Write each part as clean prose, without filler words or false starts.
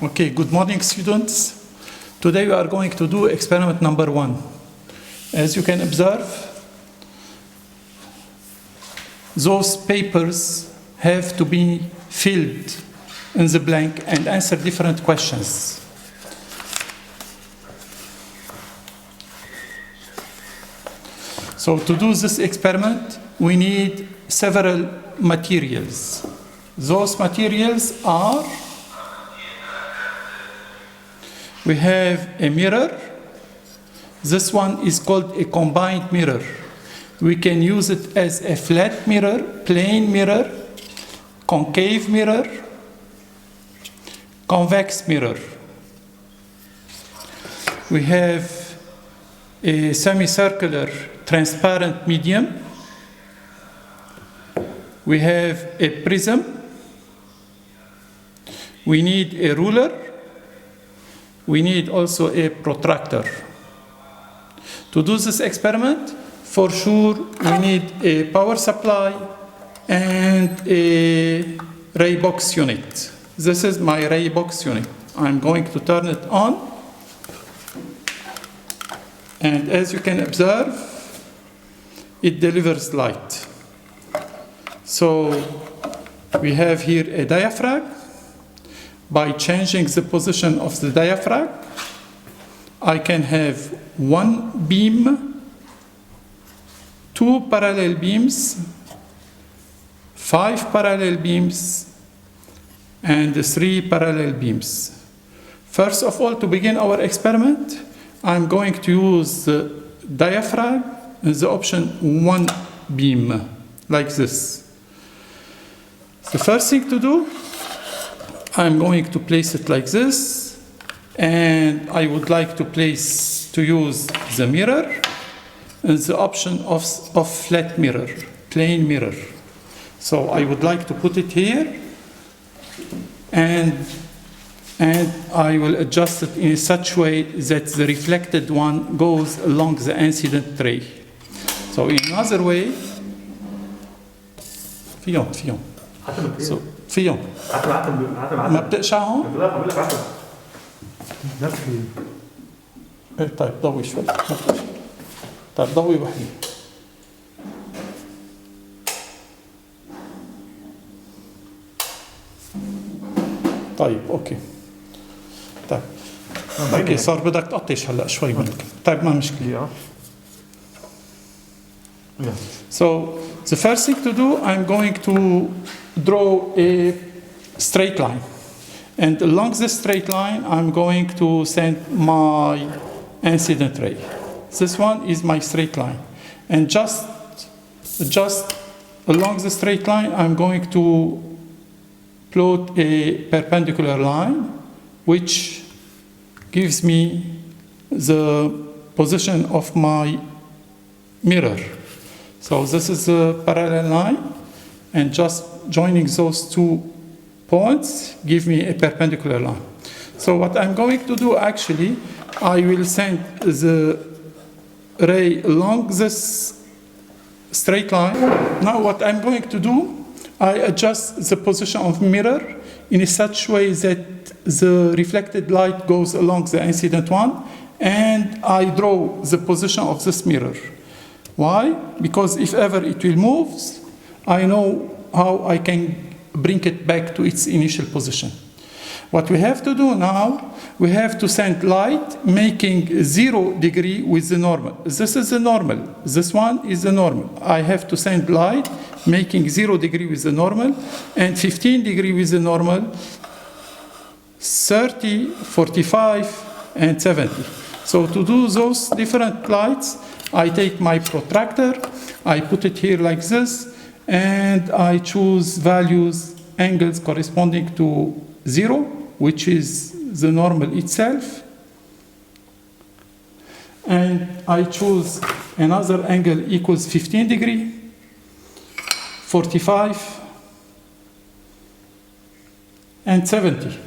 Okay, good morning, students. Today we are going to do experiment number 1. As you can observe, those papers have to be filled in the blank and answer different questions. So to do this experiment, we need several materials. Those materials are, we have a mirror. This one is called a combined mirror. We can use it as a flat mirror, plane mirror, concave mirror, convex mirror. We have a semicircular transparent medium. We have a prism. We need a ruler. We need also a protractor. To do this experiment, for sure, we need a power supply and a ray box unit. This is my ray box unit. I'm going to turn it on. And as you can observe, it delivers light. So we have here a diaphragm. By changing the position of the diaphragm, I can have one beam, two parallel beams, 5 parallel beams, and 3 parallel beams. First of all, to begin our experiment, I'm going to use the diaphragm and the option 1 beam, like this. The first thing to do, I'm going to place it like this, and I would like to use the mirror and the option of flat mirror, plane mirror. So I would like to put it here, and I will adjust it in such way that the reflected one goes along the incident ray. So in another way, so فيهم ما بتقشعهم؟ طيب ضوي شوي. طيب ضوي وحدي. طيب اوكي. طيب اوكي صار بدك تقطش هلا شوي منك. طيب ما مشكلة. So the first thing to do, I'm going to draw a straight line. And along this straight line, I'm going to send my incident ray. This one is my straight line. And just along the straight line, I'm going to plot a perpendicular line, which gives me the position of my mirror. So this is a parallel line, and just joining those 2 points give me a perpendicular line. So what I'm going to do actually, I will send the ray along this straight line. Now what I'm going to do, I adjust the position of mirror in such way that the reflected light goes along the incident one, and I draw the position of this mirror. Why? Because if ever it will move, I know how I can bring it back to its initial position. What we have to do now, we have to send light making 0 degree with the normal. This is the normal. This one is the normal. I have to send light making 0 degree with the normal and 15 degree with the normal, 30, 45, and 70. So to do those different lights, I take my protractor, I put it here like this, and I choose values, angles corresponding to 0, which is the normal itself. And I choose another angle equals 15 degree, 45, and 70,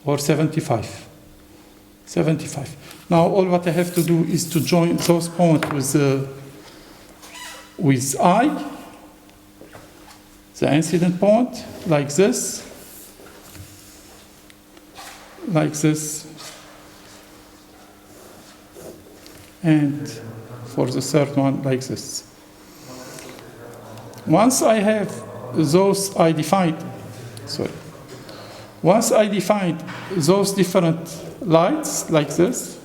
or 75. 75. Now all what I have to do is to join those points with I, the incident point, like this. like this, and for the third one like this. Once I have those once I defined those different lights like this,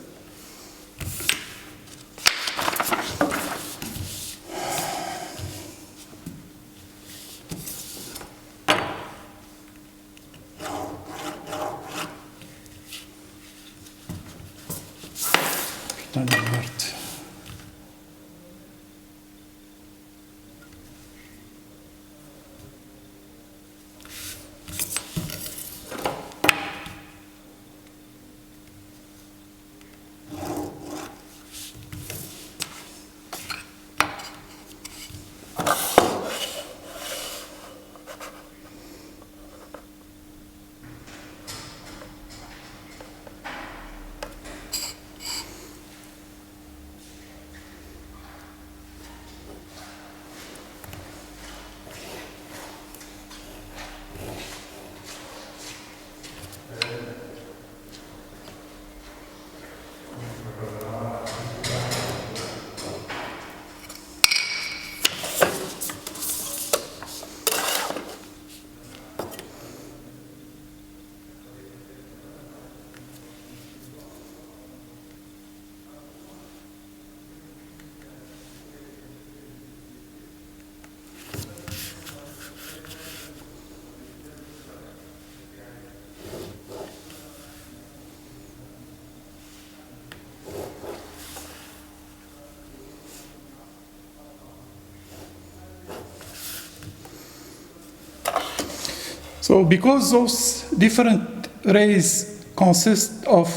so because those different rays consist of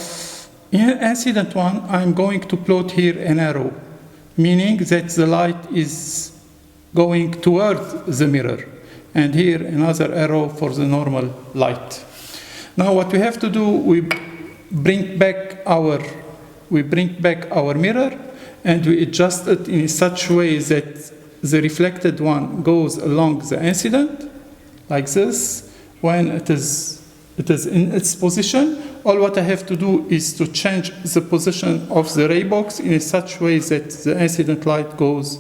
incident one, I'm going to plot here an arrow, meaning that the light is going toward the mirror, and here another arrow for the normal light. Now what we have to do, we bring back our mirror, and we adjust it in such a way that the reflected one goes along the incident, like this. When it is in its position, all what I have to do is to change the position of the ray box in such a way that the incident light goes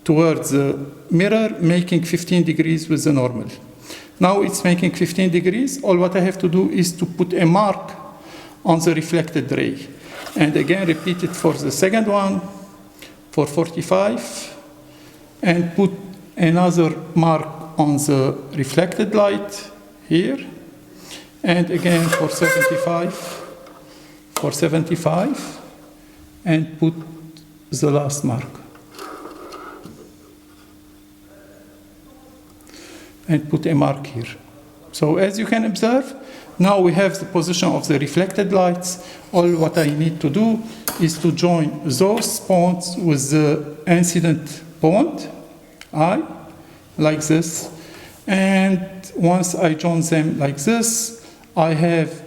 towards the mirror, making 15 degrees with the normal. Now it's making 15 degrees. All what I have to do is to put a mark on the reflected ray. And again, repeat it for the second one, for 45, and put another mark on the reflected light here, and again for 75, and put the last mark. And put a mark here. So as you can observe, now we have the position of the reflected lights. All what I need to do is to join those points with the incident point, I, like this. And once I join them like this, I have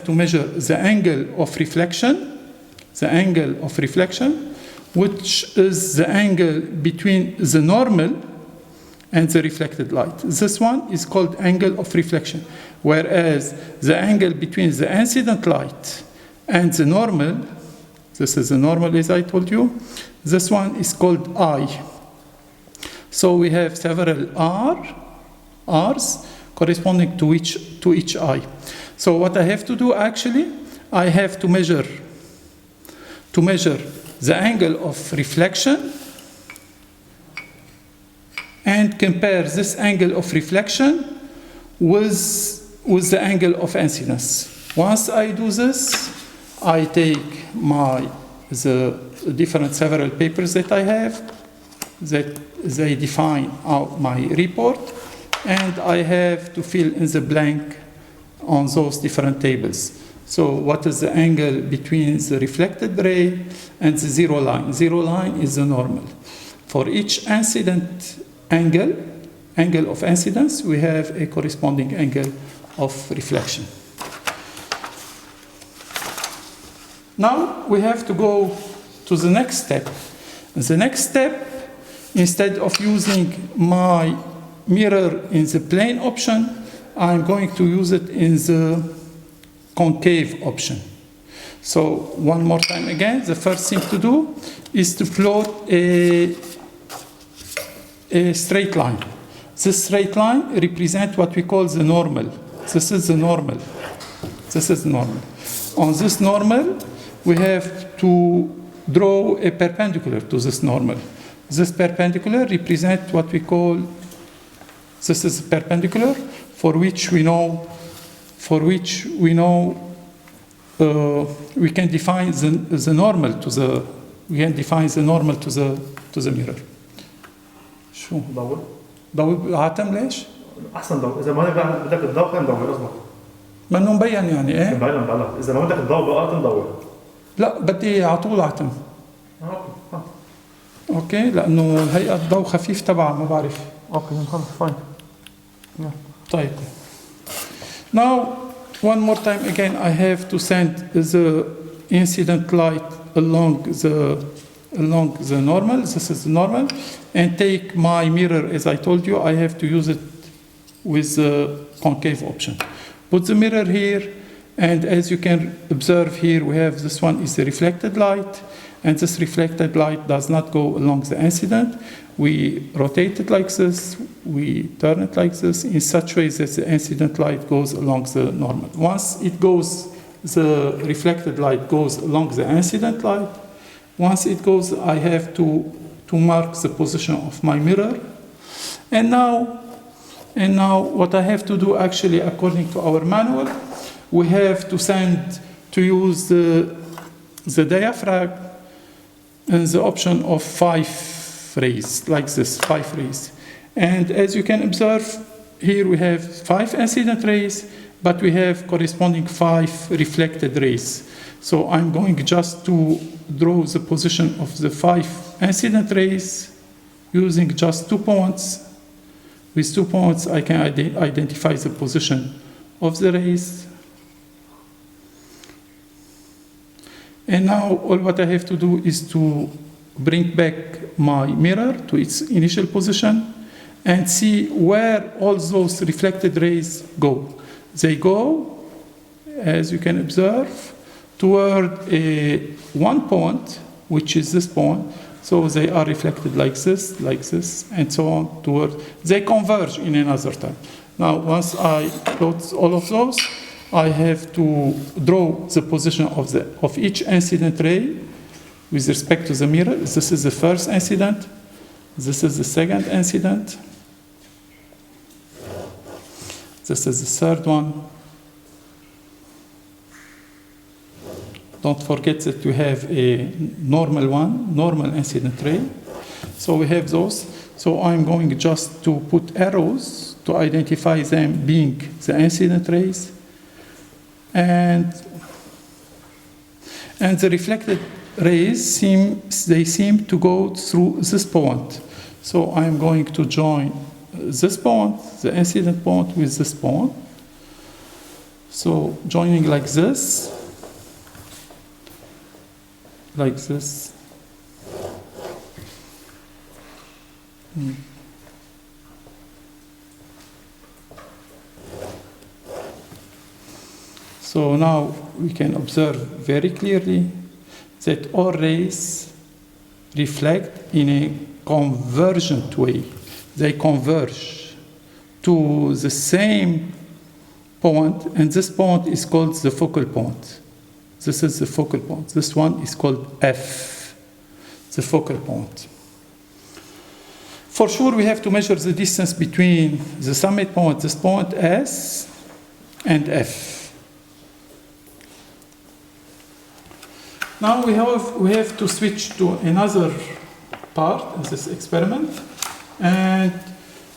to measure the angle of reflection, which is the angle between the normal and the reflected light. This one is called angle of reflection, whereas the angle between the incident light and the normal, this is the normal as I told you, this one is called I. So we have several R's corresponding to each eye. So what I have to do actually, I have to measure the angle of reflection and compare this angle of reflection with the angle of incidence. Once I do this, I take the different several papers that I have, that they define out my report, and I have to fill in the blank on those different tables. So what is the angle between the reflected ray and the zero line? Zero line is the normal. For each incident angle of incidence, we have a corresponding angle of reflection. Now we have to go to the next step. The next step, instead of using my mirror in the plane option, I'm going to use it in the concave option. So one more time again, the first thing to do is to plot a straight line. This straight line represents what we call the normal. This is the normal. This is normal. On this normal, we have to draw a perpendicular to this normal. This perpendicular represents what we call, this is perpendicular for which we know, we can define the normal to the, mirror. شو؟ ضوء عتم ليش؟ احسن ضوء، اذا ما بدك الضوء كان ضوء اصبر. ما انه مبين يعني ايه؟ مبين بلا، اذا ما بدك الضوء بقى تنضوي. لا بدي على طول عتم. اوكي لانه هيئه الضوء خفيف تبعها ما بعرف. اوكي خلص فاين. طيب. Now one more time again I have to send the incident light along the normal. This is the normal, and take my mirror as I told you. I have to use it with the concave option. Put the mirror here, and as you can observe here, we have this one is the reflected light, and this reflected light does not go along the incident. We rotate it like this, we turn it like this, in such way that the incident light goes along the normal. Once it goes, the reflected light goes along the incident light. Once it goes, I have to mark the position of my mirror. And now what I have to do actually, according to our manual, we have to use the diaphragm and the option of 5 rays, like this, 5 rays. And as you can observe, here we have 5 incident rays, but we have corresponding 5 reflected rays. So I'm going just to draw the position of the 5 incident rays using just 2 points. With 2 points, I can identify the position of the rays. And now all what I have to do is to bring back my mirror to its initial position and see where all those reflected rays go. They go, as you can observe, toward one point, which is this point. So they are reflected like this, and so on, they converge in another time. Now, once I plot all of those, I have to draw the position of each incident ray with respect to the mirror. This is the first incident. This is the second incident. This is the third one. Don't forget that we have a normal incident ray. So we have those. So I'm going just to put arrows to identify them being the incident rays. And the reflected rays seem to go through this point. So I'm going to join this point, the incident point, with this point. So joining like this. So now we can observe very clearly that all rays reflect in a convergent way. They converge to the same point, and this point is called the focal point. This is the focal point. This one is called F, the focal point. For sure, we have to measure the distance between the summit point, this point S, and F. Now we have to switch to another part in this experiment, and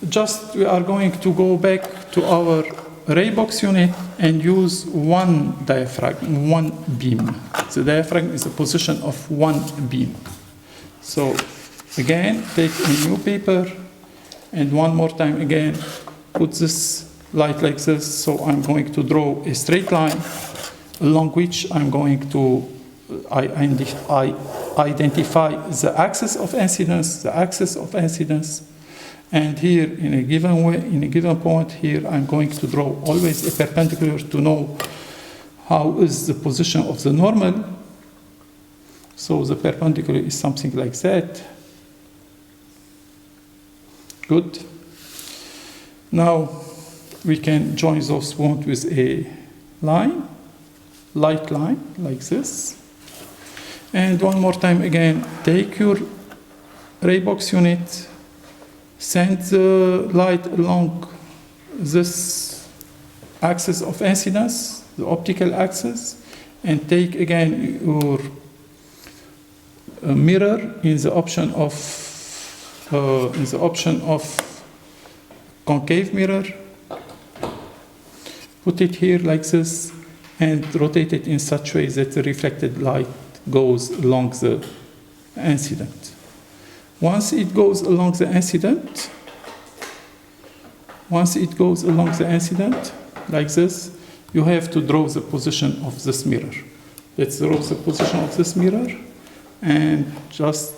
just we are going to go back to our ray box unit and use one diaphragm, one beam. The diaphragm is the position of one beam. So again, take a new paper, and one more time again, put this light like this. So I'm going to draw a straight line along which I'm going to identify the axis of incidence, and here in a given point here I'm going to draw always a perpendicular to know how is the position of the normal. So the perpendicular is something like that. Good. Now we can join those points with a line, light line, like this. And one more time again, take your ray box unit, send the light along this axis of incidence, the optical axis, and take again your mirror in the option of concave mirror. Put it here like this and rotate it in such a way that the reflected light goes along the incident. Once it goes along the incident, like this, you have to draw the position of this mirror. Let's draw the position of this mirror and just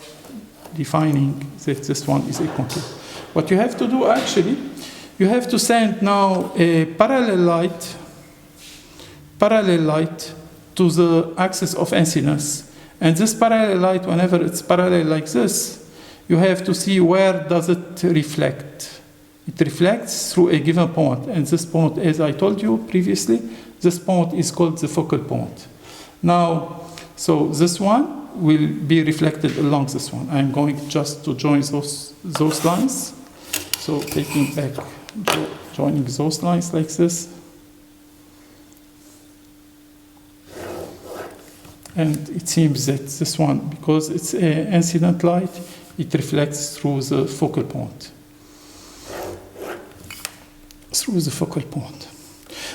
defining that this one is equal to. What you have to do actually, you have to send now a parallel light to the axis of incidence. And this parallel light, whenever it's parallel like this, you have to see where does it reflect. It reflects through a given point. And this point, as I told you previously, this point is called the focal point. Now, so this one will be reflected along this one. I'm going just to join those lines. So taking back, joining those lines like this. And it seems that this one, because it's an incident light, it reflects through the focal point.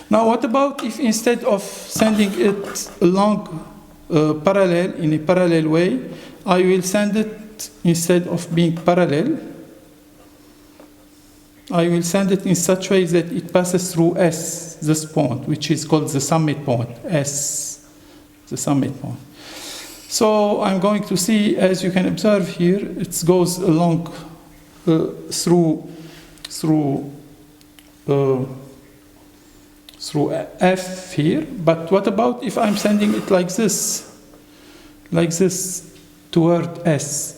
Now, what about if instead of sending it along parallel, in a parallel way, I will send it, instead of being parallel, I will send it in such a way that it passes through S, this point, which is called the summit point, S, the summit point. So I'm going to see, as you can observe here, it goes along through F here. But what about if I'm sending it like this toward S?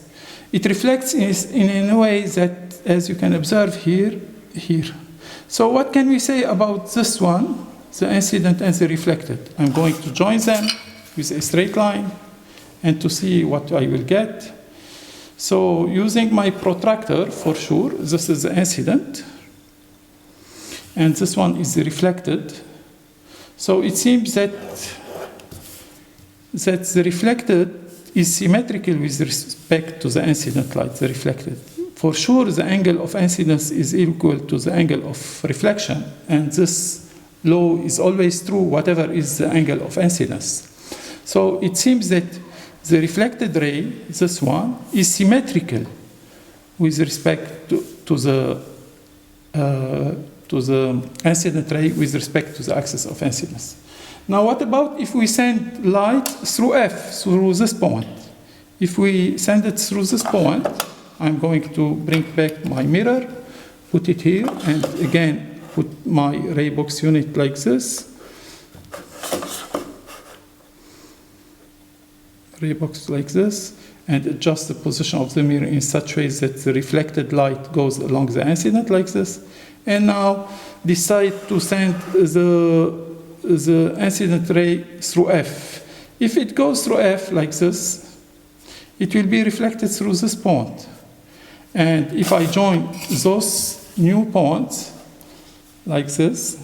It reflects in a way that, as you can observe here. So what can we say about this one, the incident and the reflected? I'm going to join them with a straight line and to see what I will get. So using my protractor, for sure, this is the incident. And this one is the reflected. So it seems that the reflected is symmetrical with respect to the incident light, the reflected. For sure, the angle of incidence is equal to the angle of reflection, and this law is always true, whatever is the angle of incidence. So it seems that the reflected ray, this one, is symmetrical with respect to the incident ray with respect to the axis of incidence. Now, what about if we send light through F, through this point? If we send it through this point, I'm going to bring back my mirror, put it here, and again, put my ray box unit like this. Ray box like this, and adjust the position of the mirror in such ways that the reflected light goes along the incident like this. And now decide to send the incident ray through F. If it goes through F like this, it will be reflected through this point. And if I join those new points like this,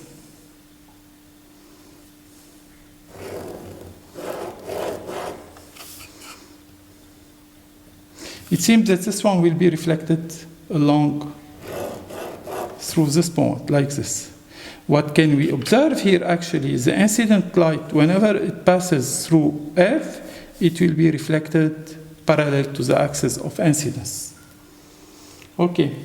it seems that this one will be reflected along through this point, like this. What can we observe here actually is the incident light, whenever it passes through F, it will be reflected parallel to the axis of incidence. Okay,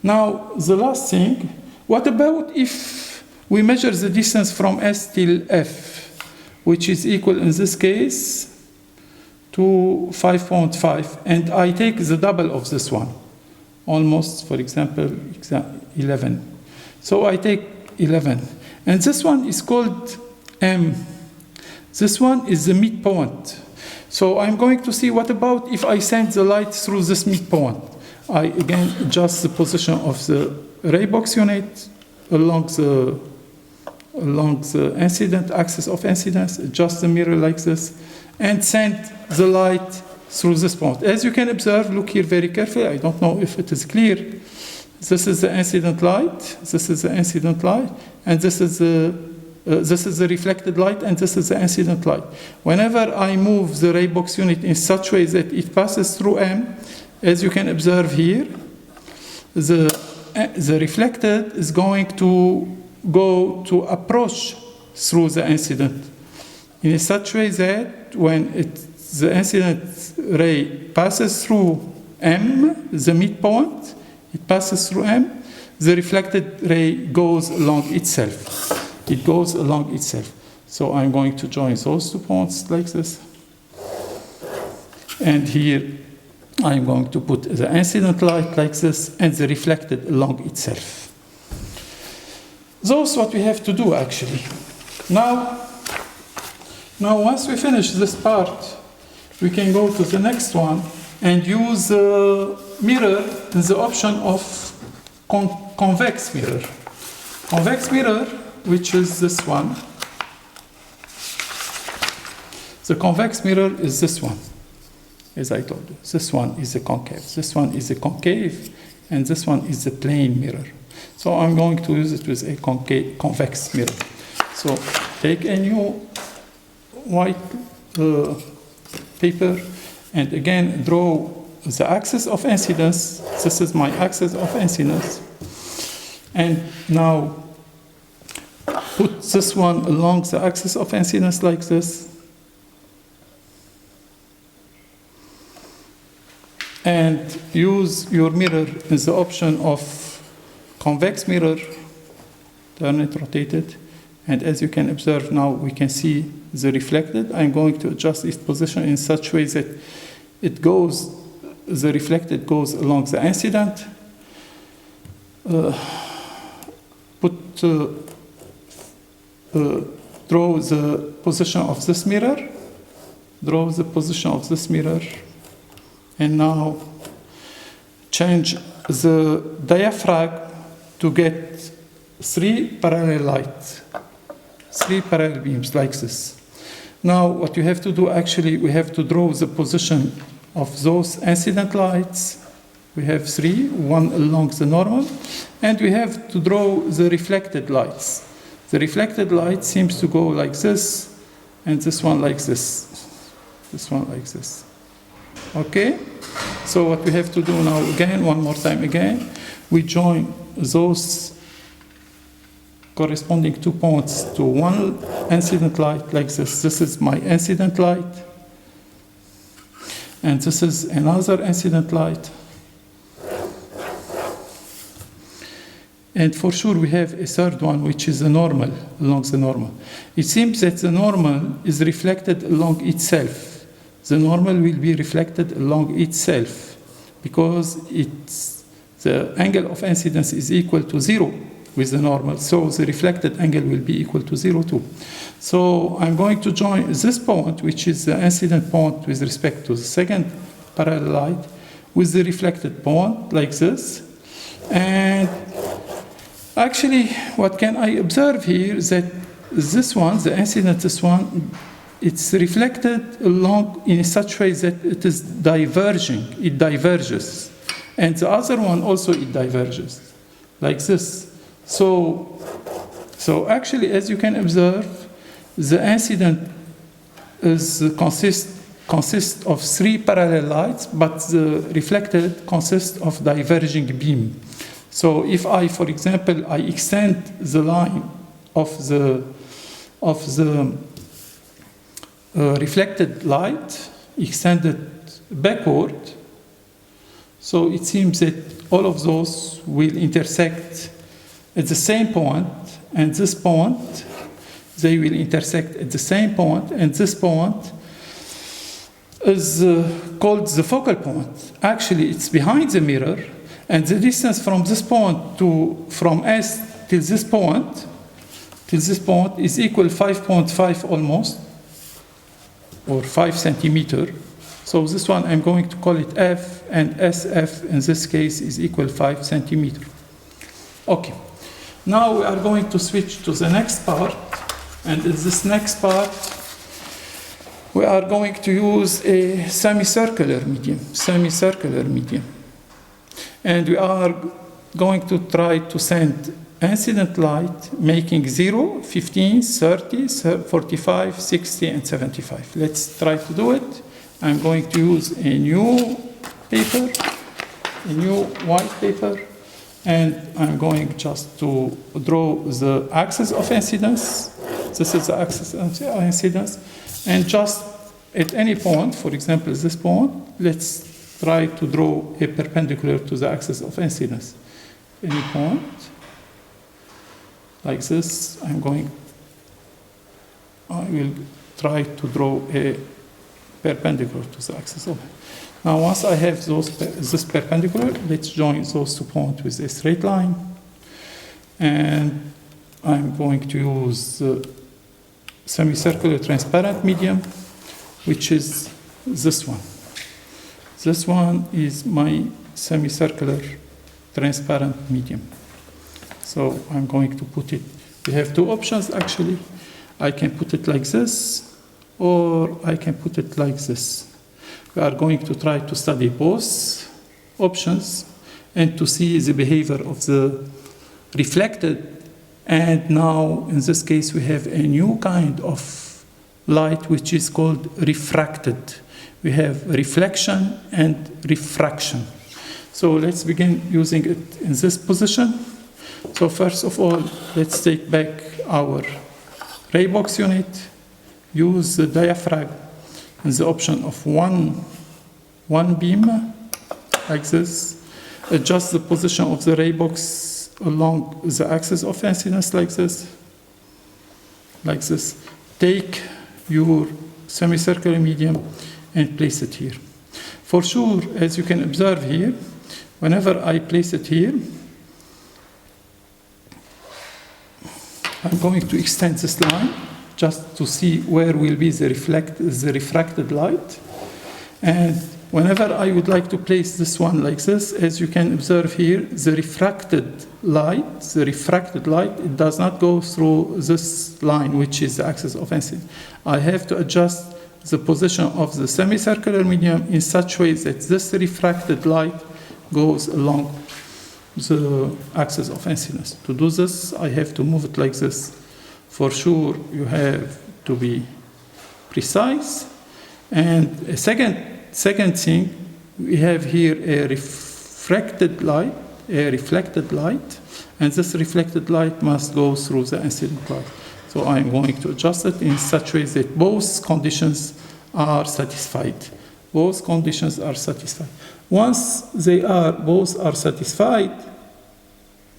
now the last thing, what about if we measure the distance from S till F, which is equal in this case to 5.5, and I take the double of this one, almost, for example, 11. So I take 11. And this one is called M, This one is the midpoint. So I'm going to see what about if I send the light through this midpoint. I again adjust the position of the ray box unit along the incident axis of incidence, adjust the mirror like this, and send the light through this point. As you can observe, look here very carefully. I don't know if it is clear. This is the incident light, this is the incident light, and this is the reflected light, and this is the incident light. Whenever I move the ray box unit in such way that it passes through M, as you can observe here, the reflected is going to go to approach through the incident in such way that when the incident ray passes through M, the midpoint, it passes through M, the reflected ray goes along itself. It goes along itself. So I'm going to join those 2 points like this. And here I'm going to put the incident light like this and the reflected along itself. That's what we have to do actually. Now once we finish this part, we can go to the next one and use the mirror in the option of convex mirror. Convex mirror, which is this one. The convex mirror is this one, as I told you. This one is the concave, this one is the concave, and this one is the plane mirror. So I'm going to use it with a convex mirror. So take a new white paper and again draw the axis of incidence. This is my axis of incidence. And now put this one along the axis of incidence like this. And use your mirror in the option of convex mirror. Turn it, rotate it. And as you can observe now, we can see the reflected. I'm going to adjust its position in such way that it goes, the reflected goes along the incident. Draw the position of this mirror. Draw the position of this mirror. And now change the diaphragm to get 3 parallel lights. 3 parallel beams like this. Now what you have to do actually, we have to draw the position of those incident lights. We have 3, one along the normal, and we have to draw the reflected lights. The reflected light seems to go like this, and this one like this. This one like this. Okay? So what we have to do now again, one more time again, we join those corresponding 2 points to one incident light like this. This is my incident light. And this is another incident light. And for sure we have a third one, which is the normal, along the normal. It seems that the normal is reflected along itself. The normal will be reflected along itself because the angle of incidence is equal to 0 with the normal. So the reflected angle will be equal to 0 too. So I'm going to join this point, which is the incident point with respect to the second parallel light, with the reflected point like this. And actually, what can I observe here is that this one, the incident, this one, it's reflected along in such way that it is diverging, it diverges. And the other one also, it diverges, like this. So actually, as you can observe, the incident consists of 3 parallel lights, but the reflected consists of diverging beam. So if I, for example, I extend the line of the reflected light, extend it backward, so it seems that all of those will intersect at the same point, and this point, they will intersect at the same point, and this point is called the focal point. Actually, it's behind the mirror, and the distance from this point from S till this point is equal 5.5 almost, or 5 centimeter. So this one I'm going to call it F, and SF in this case is equal 5 centimeter. Okay. Now we are going to switch to the next part, and in this next part we are going to use a semicircular medium, and we are going to try to send incident light making 0, 15, 30, 45, 60, and 75. Let's try to do it. I'm going to use a new paper, a new white paper, and I'm going just to draw the axis of incidence. This is the axis of incidence. And just at any point, for example, this point, let's try to draw a perpendicular to the axis of incidence. Any point, like this, I will try to draw a perpendicular to the axis of. Now, once I have this perpendicular, let's join those two points with a straight line. And I'm going to use the semicircular transparent medium, which is this one. This one is my semicircular transparent medium. So I'm going to put it, we have two options actually. I can put it like this, or I can put it like this. We are going to try to study both options and to see the behavior of the reflected. And now, in this case, we have a new kind of light which is called refracted. We have reflection and refraction. So let's begin using it in this position. So first of all, let's take back our ray box unit, use the diaphragm in the option of one beam, like this, adjust the position of the ray box along the axis of incidence like this, Take your semicircular medium and place it here. For sure, as you can observe here, whenever I place it here, I'm going to extend this line just to see where will be the refracted light. And whenever I would like to place this one like this, as you can observe here, the refracted light, it does not go through this line, which is the axis of incidence. I have to adjust the position of the semicircular medium in such way that this refracted light goes along the axis of incidence. To do this, I have to move it like this. For sure, you have to be precise. And a second thing, we have here a reflected light, and this reflected light must go through the incident light. So I'm going to adjust it in such a way that both conditions are satisfied. Both conditions are satisfied. Once both are satisfied,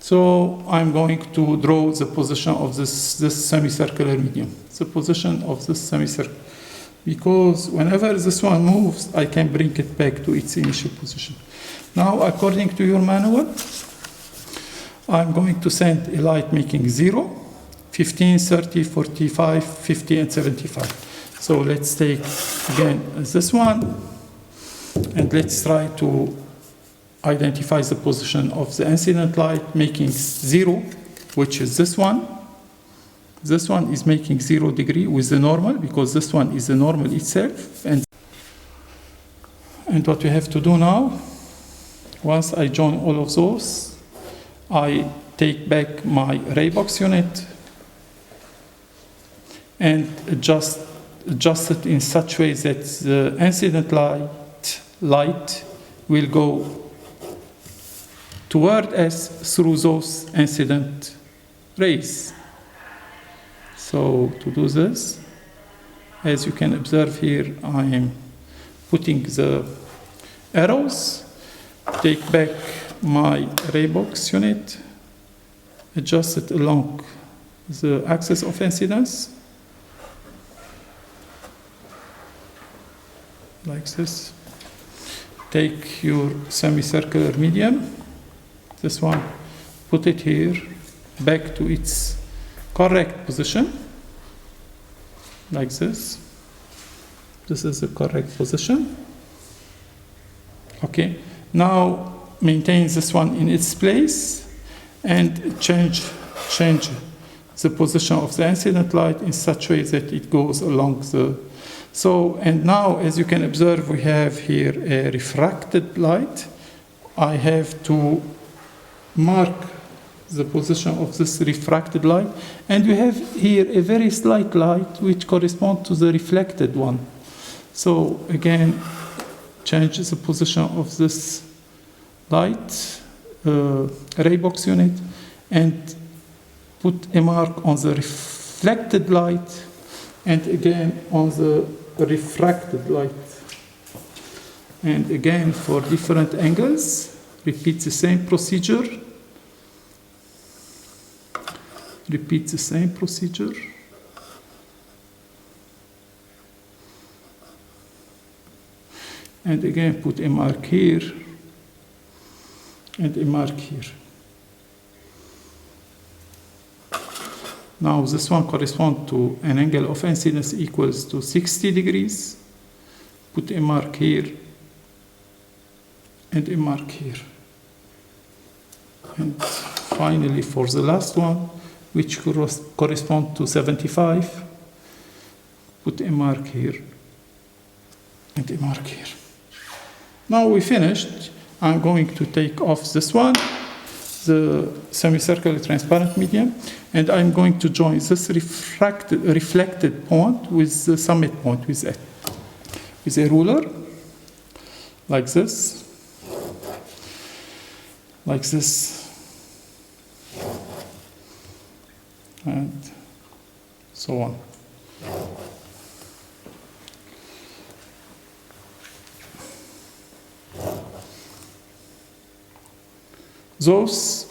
so I'm going to draw the position of this semicircular medium. The position of this semicircle. Because whenever this one moves, I can bring it back to its initial position. Now, according to your manual, I'm going to send a light making 0, 15, 30, 45, 50, and 75. So let's take, again, this one, and let's try to identify the position of the incident light making 0, which is this one. This one is making 0 degree with the normal, because this one is the normal itself. And what we have to do now, once I join all of those, I take back my ray box unit and adjust it in such a way that the incident light will go toward us through those incident rays. So to do this, as you can observe here, I am putting the arrows, take back my ray box unit, adjust it along the axis of incidence, like this. Take your semicircular medium, this one, put it here, back to its correct position, like this. This is the correct position. Okay, now maintain this one in its place and change the position of the incident light in such a way that it goes along the... So, and now as you can observe, we have here a refracted light. I have to mark the position of this refracted light, and we have here a very slight light which corresponds to the reflected one. So again, change the position of this light ray box unit and put a mark on the reflected light and again on the refracted light. And again, for different angles, repeat the same procedure. Repeat the same procedure. And again, put a mark here and a mark here. Now this one corresponds to an angle of incidence equals to 60 degrees. Put a mark here and a mark here. And finally, for the last one, which corresponds to 75, put a mark here and a mark here. Now we finished. I'm going to take off this one, the semicircular transparent medium, and I'm going to join this reflected point with the summit point with a ruler, like this, and so on. Those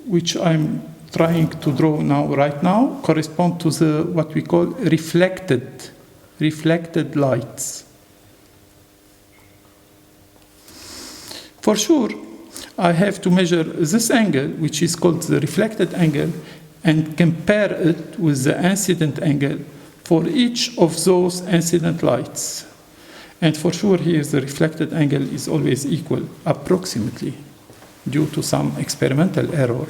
which I'm trying to draw right now correspond to the what we call reflected lights. For sure, I have to measure this angle, which is called the reflected angle, and compare it with the incident angle for each of those incident lights. And for sure, here the reflected angle is always equal, approximately. Due to some experimental error,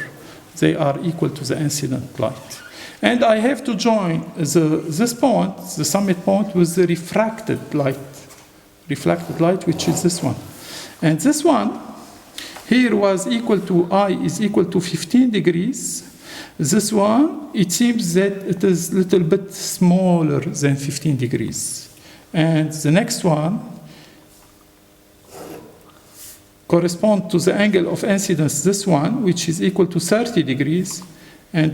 they are equal to the incident light. And I have to join this point, the summit point, with the refracted light, which is this one. And this one here was equal to I is equal to 15 degrees. This one, it seems that it is a little bit smaller than 15 degrees. And the next one correspond to the angle of incidence, this one, which is equal to 30 degrees,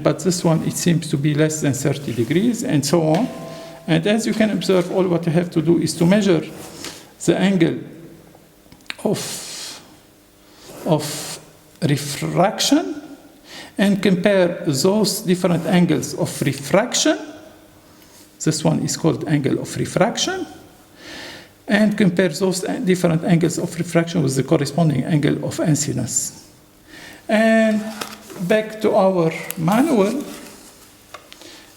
but this one, it seems to be less than 30 degrees, and so on. And as you can observe, all what you have to do is to measure the angle of refraction and compare those different angles of refraction. This one is called angle of refraction. And compare those different angles of refraction with the corresponding angle of incidence. And back to our manual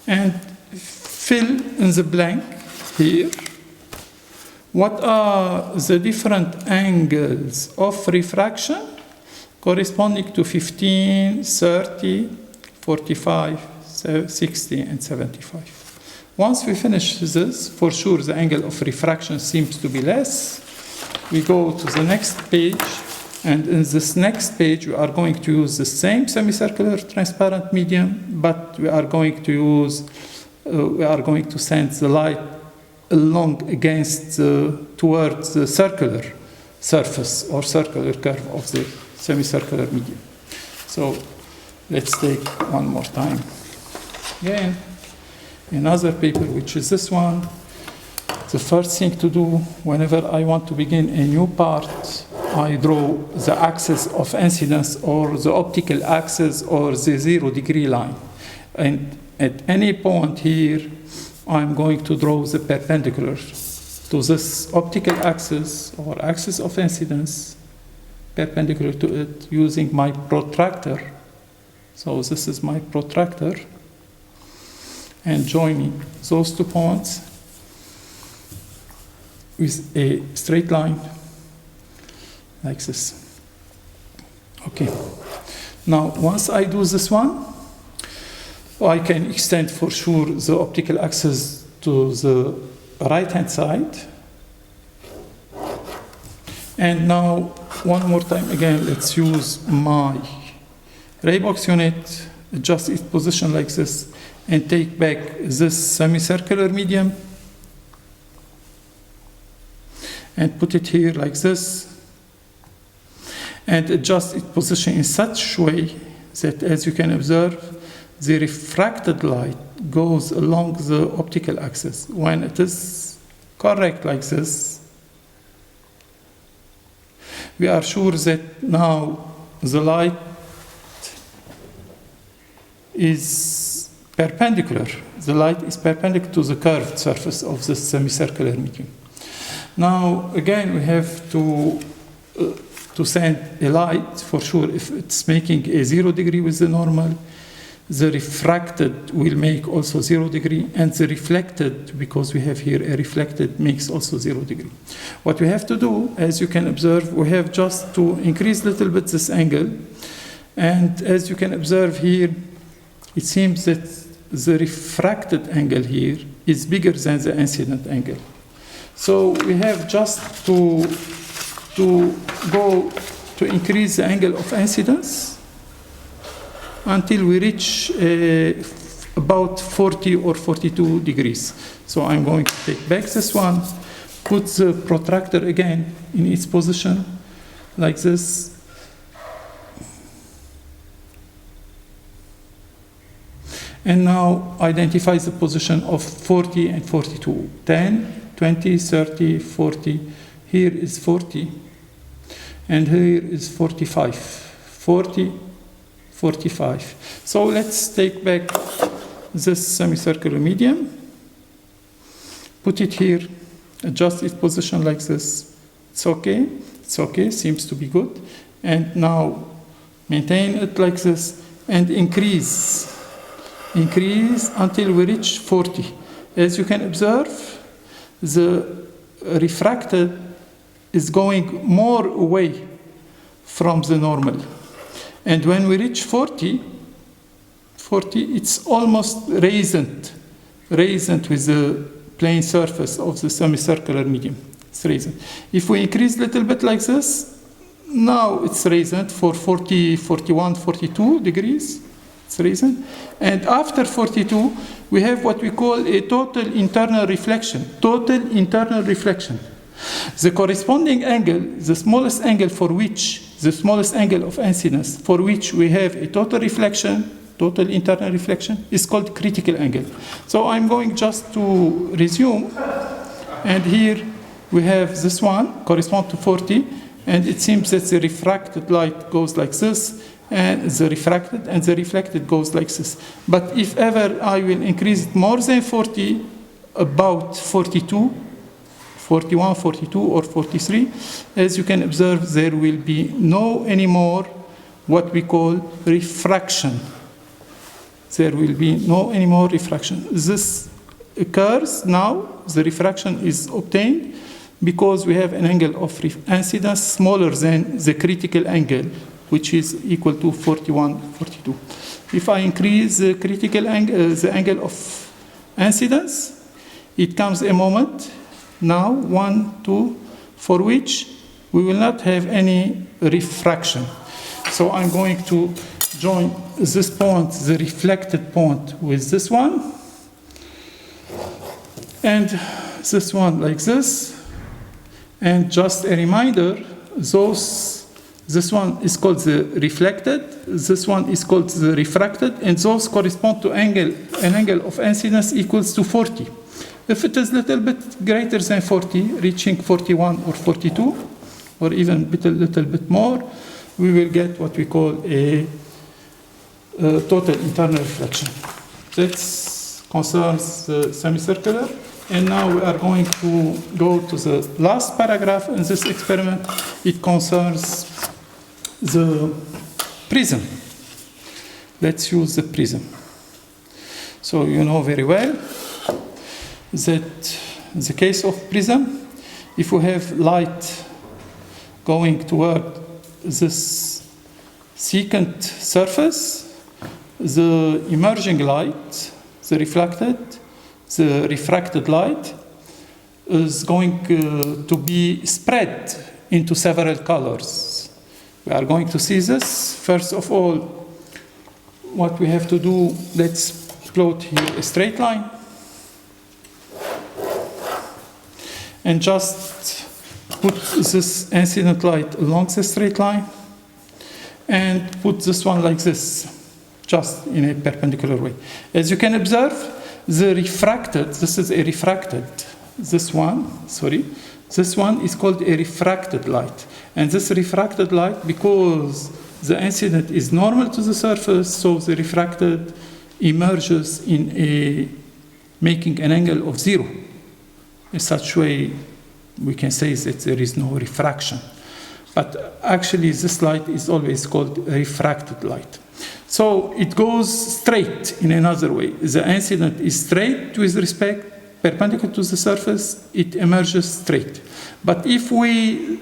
and fill in the blank here. What are the different angles of refraction corresponding to 15, 30, 45, 60, and 75? Once we finish this, for sure the angle of refraction seems to be less. We go to the next page, and in this next page we are going to use the same semicircular transparent medium, but we are going to send the light along against towards the circular surface or circular curve of the semicircular medium. So let's take one more time. Again, another paper, which is this one. The first thing to do whenever I want to begin a new part, I draw the axis of incidence or the optical axis or the 0 degree line. And at any point here, I'm going to draw the perpendicular to this optical axis or axis of incidence, perpendicular to it, using my protractor. So this is my protractor. And joining those 2 points. with a straight line like this. Okay. Now, once I do this one, I can extend for sure the optical axis to the right-hand side. And now, one more time again, let's use my ray box unit, adjust its position like this, and take back this semicircular medium and put it here like this, and adjust its position in such a way that, as you can observe, the refracted light goes along the optical axis. When it is correct like this, we are sure that now the light is perpendicular. The light is perpendicular to the curved surface of the semicircular medium. Now, again, we have to send a light, for sure, if it's making a 0 degree with the normal, the refracted will make also 0 degree, and the reflected, because we have here a reflected, makes also 0 degree. What we have to do, as you can observe, we have just to increase a little bit this angle, and as you can observe here, it seems that the refracted angle here is bigger than the incident angle. So we have just to go to increase the angle of incidence until we reach about 40 or 42 degrees. So I'm going to take back this one, put the protractor again in its position like this. And now identify the position of 40 and 42. 10, 20, 30, 40. Here is 40. And here is 45. 40, 45. So let's take back this semicircular medium. Put it here. Adjust its position like this. It's okay. It's okay. Seems to be good. And now maintain it like this and increase until we reach 40. As you can observe, the refracted is going more away from the normal. And when we reach 40, it's almost resonant with the plane surface of the semicircular medium. It's resonant. If we increase a little bit like this, now it's resonant for 40, 41, 42 degrees. It's resonant. And after 42, we have what we call a total internal reflection. Total internal reflection. The corresponding angle, the smallest angle of incidence for which we have a total reflection, total internal reflection, is called critical angle. So I'm going just to resume, and here we have this one correspond to 40, and it seems that the refracted light goes like this, and the reflected goes like this. But if ever I will increase it more than 40, about 42, 41, 42, or 43, as you can observe, there will be no anymore what we call refraction. There will be no anymore refraction. This occurs now, the refraction is obtained because we have an angle of incidence smaller than the critical angle, which is equal to 41, 42. If I increase the critical angle, the angle of incidence, it comes a moment, now 1, 2, for which we will not have any refraction. So I'm going to join this point, the reflected point, with this one, and this one like this. And just a reminder, this one is called the reflected, this one is called the refracted, and those correspond to an angle of incidence equals to 40. If it is a little bit greater than 40, reaching 41 or 42, or even a little bit more, we will get what we call a total internal reflection. That concerns the semicircular. And now we are going to go to the last paragraph in this experiment. It concerns the prism. Let's use the prism. So you know very well that in the case of prism, if we have light going toward this secant surface, the emerging light, the refracted light, is going to be spread into several colors. We are going to see this. First of all, what we have to do, let's plot here a straight line. And just put this incident light along the straight line. And put this one like this, just in a perpendicular way. As you can observe, the refracted, this is a refracted, this one is called a refracted light. And this refracted light, because the incident is normal to the surface, so the refracted emerges making an angle of 0. In such way, we can say that there is no refraction. But actually, this light is always called refracted light. So it goes straight in another way. The incident is straight with respect, perpendicular to the surface, it emerges straight. But if we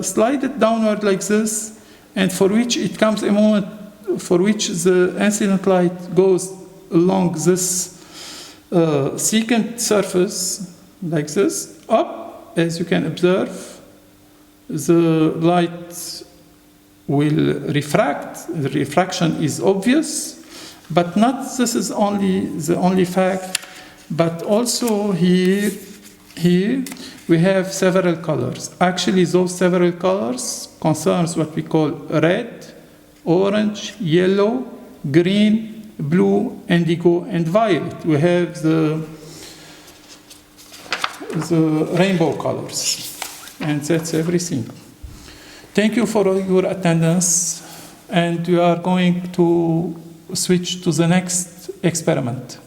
slide it downward like this, and for which it comes a moment for which the incident light goes along this secant surface, like this, up, as you can observe, the light will refract. The refraction is obvious, but not this is the only fact, but also here we have several colors. Actually, those several colors concerns what we call red, orange, yellow, green, blue, indigo, and violet. We have the rainbow colors. And that's everything. Thank you for your attendance, and we are going to switch to the next experiment.